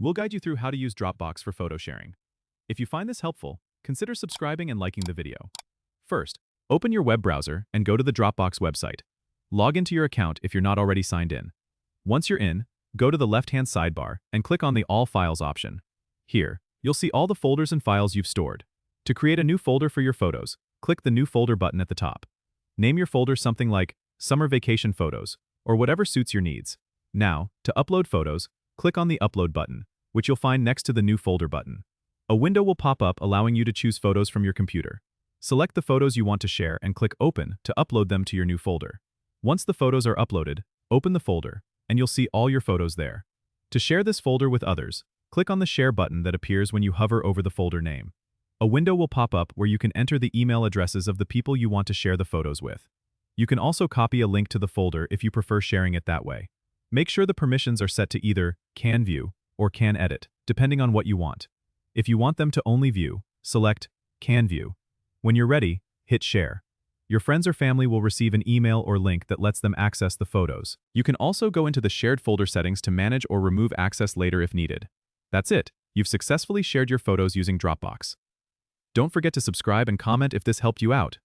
We'll guide you through how to use Dropbox for photo sharing. If you find this helpful, consider subscribing and liking the video. First, open your web browser and go to the Dropbox website. Log into your account if you're not already signed in. Once you're in, go to the left-hand sidebar and click on the All Files option. Here, you'll see all the folders and files you've stored. To create a new folder for your photos, click the New Folder button at the top. Name your folder something like Summer Vacation Photos, or whatever suits your needs. Now, to upload photos, click on the Upload button, which you'll find next to the New Folder button. A window will pop up allowing you to choose photos from your computer. Select the photos you want to share and click Open to upload them to your new folder. Once the photos are uploaded, open the folder, and you'll see all your photos there. To share this folder with others, click on the Share button that appears when you hover over the folder name. A window will pop up where you can enter the email addresses of the people you want to share the photos with. You can also copy a link to the folder if you prefer sharing it that way. Make sure the permissions are set to either Can View or Can Edit, depending on what you want. If you want them to only view, select Can View. When you're ready, hit Share. Your friends or family will receive an email or link that lets them access the photos. You can also go into the shared folder settings to manage or remove access later if needed. That's it. You've successfully shared your photos using Dropbox. Don't forget to subscribe and comment if this helped you out.